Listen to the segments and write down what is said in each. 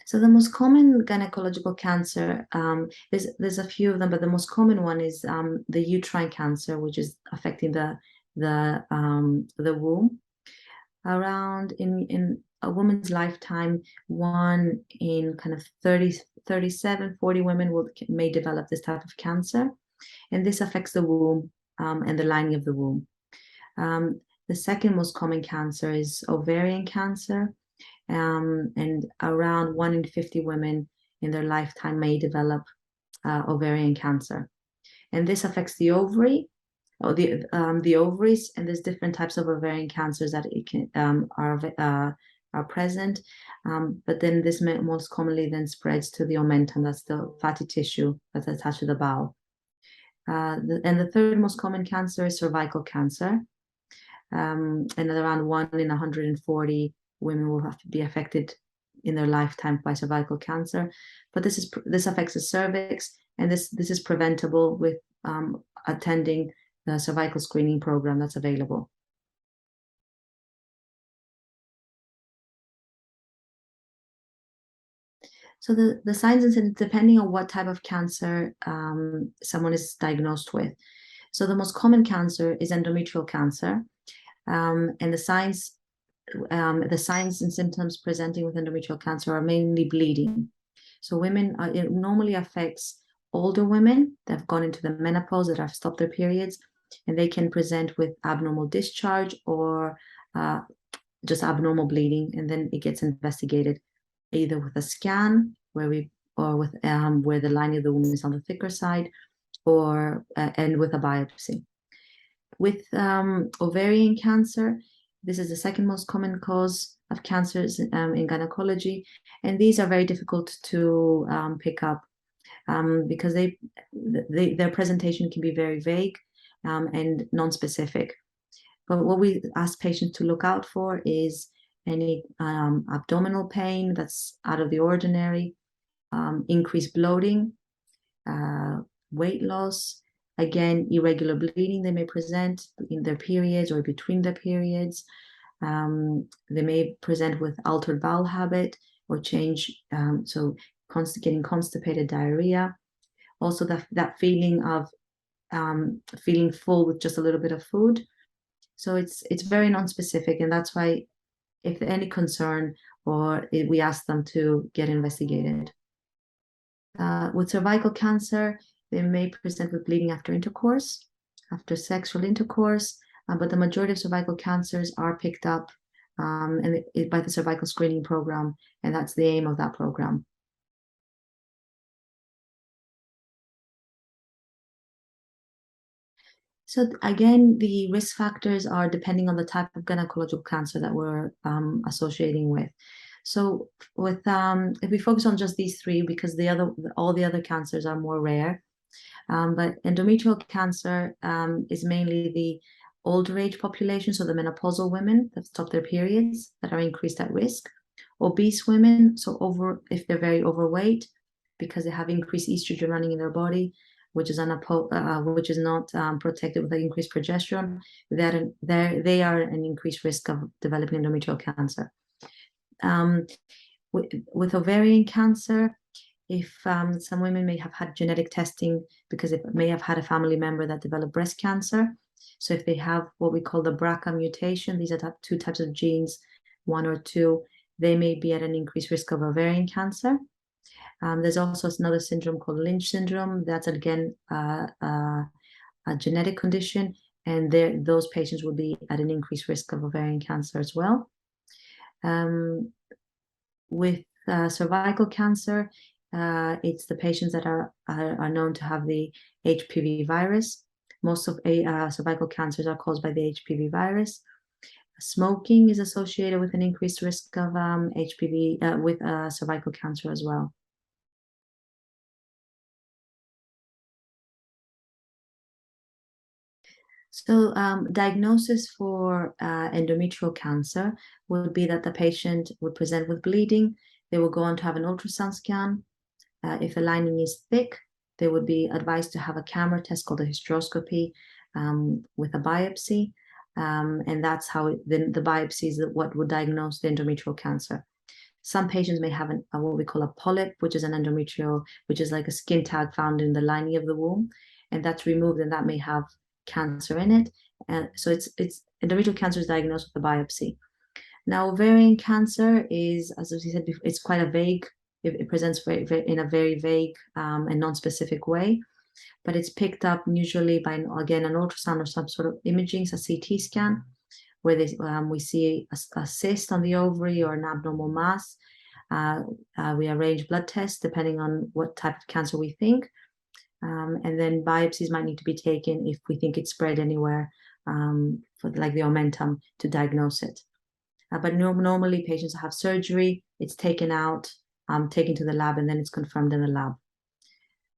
So the most common gynecological cancer, there's a few of them, but the most common one is the uterine cancer, which is affecting the womb. Around in a woman's lifetime, one in kind of 37, 40 women may develop this type of cancer, and this affects the womb and the lining of the womb. The second most common cancer is ovarian cancer. And around 1 in 50 women in their lifetime may develop ovarian cancer. And this affects the ovary, or the ovaries, and there's different types of ovarian cancers that it can, are present. But then this most commonly then spreads to the omentum, that's the fatty tissue that's attached to the bowel. And the third most common cancer is cervical cancer. And around 1 in 140 women will have to be affected in their lifetime by cervical cancer. But this affects the cervix, and this is preventable with attending the cervical screening program that's available. So the signs and symptoms, depending on what type of cancer someone is diagnosed with. So the most common cancer is endometrial cancer, and the signs and symptoms presenting with endometrial cancer are mainly bleeding. So women, it normally affects older women that have gone into the menopause, that have stopped their periods, and they can present with abnormal discharge or just abnormal bleeding, and then it gets investigated either with a scan where the lining of the womb is on the thicker side, or and with a biopsy. With ovarian cancer, this is the second most common cause of cancers in gynecology, and these are very difficult to pick up because their presentation can be very vague and non-specific. But what we ask patients to look out for is any abdominal pain that's out of the ordinary, increased bloating, weight loss, again, irregular bleeding they may present in their periods or between their periods. They may present with altered bowel habit or change, so getting constipated, diarrhea. Also that feeling of feeling full with just a little bit of food. So it's very non-specific, and that's why if any concern, we ask them to get investigated. With cervical cancer, they may present with bleeding after intercourse, after sexual intercourse, but the majority of cervical cancers are picked up by the cervical screening program, and that's the aim of that program. So again, the risk factors are depending on the type of gynecological cancer that we're associating with. So with if we focus on just these three, because all the other cancers are more rare, but endometrial cancer is mainly the older age population, so the menopausal women that stop their periods that are increased at risk. Obese women, so if they're very overweight, because they have increased estrogen running in their body, which is not protected with the increased progesterone, they are an increased risk of developing endometrial cancer. With ovarian cancer, if some women may have had genetic testing because they may have had a family member that developed breast cancer. So if they have what we call the BRCA mutation, these are two types of genes, 1 or 2, they may be at an increased risk of ovarian cancer. There's also another syndrome called Lynch syndrome. That's again a genetic condition, and those patients will be at an increased risk of ovarian cancer as well. With cervical cancer, it's the patients that are known to have the HPV virus. Most of cervical cancers are caused by the HPV virus. Smoking is associated with an increased risk of HPV with cervical cancer as well. So diagnosis for endometrial cancer would be that the patient would present with bleeding. They will go on to have an ultrasound scan. If the lining is thick, they would be advised to have a camera test called a hysteroscopy with a biopsy. And that's how the biopsy is what would diagnose the endometrial cancer. Some patients may have what we call a polyp, which is an endometrial, which is like a skin tag found in the lining of the womb, and that's removed, and that may have cancer in it. And so it's endometrial cancer is diagnosed with a biopsy. Now, ovarian cancer is, as we said before, it's quite a vague. It presents in a very vague and non-specific way, but it's picked up usually by, again, an ultrasound or some sort of imaging, a CT scan, where we see a cyst on the ovary or an abnormal mass. We arrange blood tests depending on what type of cancer we think. And then biopsies might need to be taken if we think it's spread anywhere, for like the omentum, to diagnose it. But normally patients have surgery, it's taken out, taken to the lab, and then it's confirmed in the lab.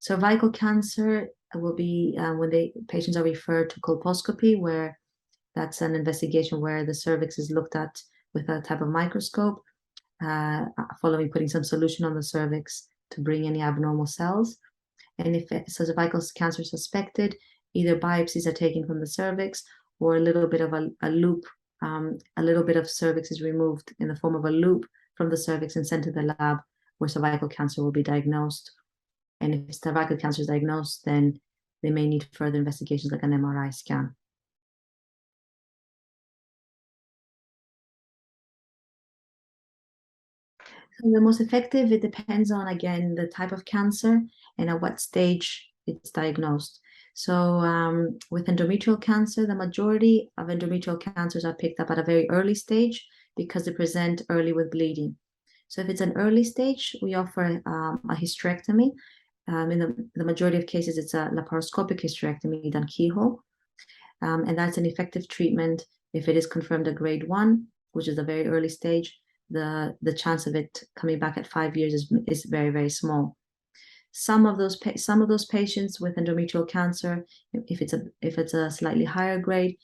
Cervical cancer will be when patients are referred to colposcopy, where that's an investigation where the cervix is looked at with a type of microscope, following putting some solution on the cervix to bring any abnormal cells. And if cervical cancer is suspected, either biopsies are taken from the cervix, or a little bit of a loop, a little bit of cervix is removed in the form of a loop from the cervix and sent to the lab, where cervical cancer will be diagnosed. And if cervical cancer is diagnosed, then they may need further investigations like an MRI scan. So the most effective, it depends on, again, the type of cancer and at what stage it's diagnosed. So with endometrial cancer, the majority of endometrial cancers are picked up at a very early stage because they present early with bleeding. So if it's an early stage, we offer a hysterectomy. In the majority of cases, it's a laparoscopic hysterectomy done keyhole. And that's an effective treatment if it is confirmed a grade 1, which is a very early stage. The chance of it coming back at 5 years is very, very small. Some of those patients with endometrial cancer, if it's a slightly higher grade,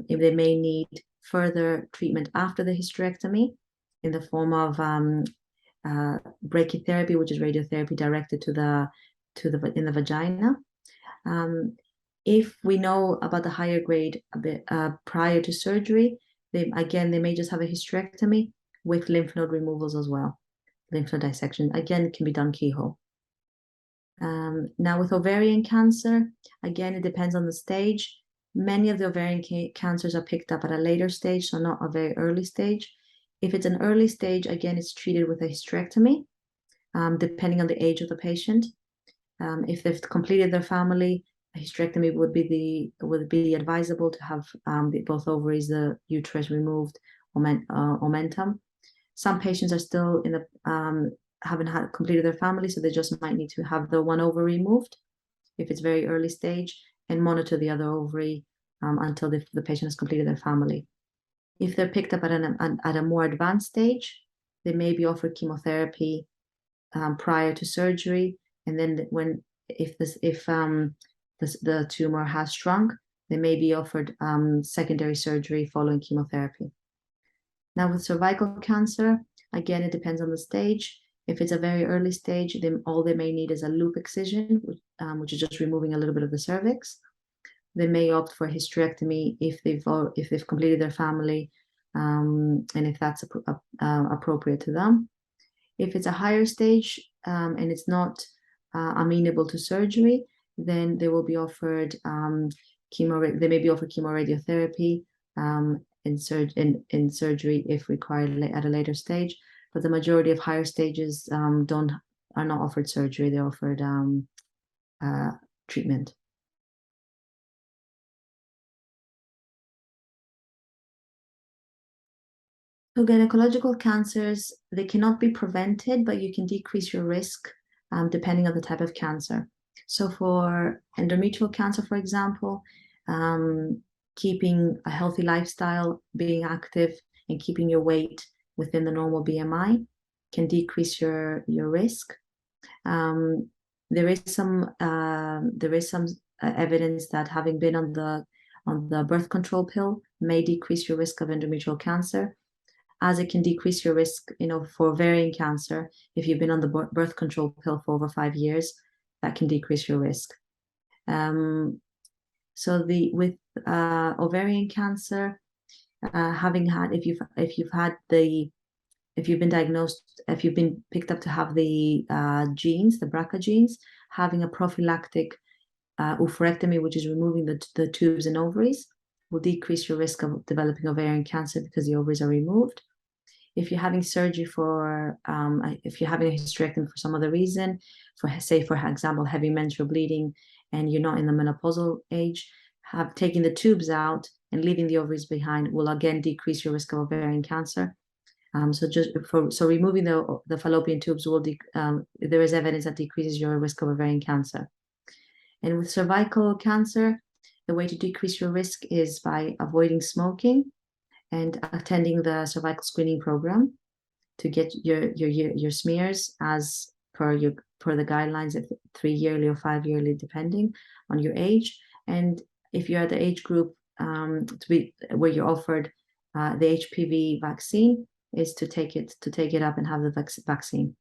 if they may need further treatment after the hysterectomy in the form of brachytherapy, which is radiotherapy directed in the vagina. If we know about the higher grade a bit prior to surgery, they may just have a hysterectomy with lymph node removals as well. Lymph node dissection, again, can be done keyhole. Now with ovarian cancer, again, it depends on the stage. Many of the ovarian cancers are picked up at a later stage, so not a very early stage. If it's an early stage, again, it's treated with a hysterectomy, depending on the age of the patient. If they've completed their family, a hysterectomy would be advisable to have both ovaries, the uterus removed, omentum. Some patients are still in the haven't completed their family, so they just might need to have the one ovary removed if it's very early stage, and monitor the other ovary until the patient has completed their family. If they're picked up at a more advanced stage, they may be offered chemotherapy prior to surgery, and then if the tumor has shrunk, they may be offered secondary surgery following chemotherapy. Now with cervical cancer, again, it depends on the stage. If it's a very early stage, then all they may need is a loop excision, which is just removing a little bit of the cervix. They may opt for a hysterectomy if they've completed their family, and if that's appropriate to them. If it's a higher stage and it's not amenable to surgery, then they will be offered they may be offered chemoradiotherapy in surgery if required at a later stage. But the majority of higher stages are not offered surgery; they're offered treatment. So gynecological cancers, they cannot be prevented, but you can decrease your risk depending on the type of cancer. So for endometrial cancer, for example, keeping a healthy lifestyle, being active, and keeping your weight within the normal BMI can decrease your risk. There is some evidence that having been on the birth control pill may decrease your risk of endometrial cancer, as it can decrease your risk, for ovarian cancer. If you've been on the birth control pill for over 5 years, that can decrease your risk. So with ovarian cancer, if you've had the if you've been picked up to have the genes, the BRCA genes, having a prophylactic oophorectomy, which is removing the tubes and ovaries, will decrease your risk of developing ovarian cancer because the ovaries are removed. If you're having surgery for, if you're having a hysterectomy for some other reason, for example, heavy menstrual bleeding, and you're not in the menopausal age, taking the tubes out and leaving the ovaries behind will again decrease your risk of ovarian cancer. So removing the fallopian tubes there is evidence that decreases your risk of ovarian cancer. And with cervical cancer, the way to decrease your risk is by avoiding smoking and attending the cervical screening program to get your smears as per the guidelines of 3 yearly or 5 yearly, depending on your age. And if you're at the age group where you're offered the HPV vaccine, is to take it up and have the vaccine.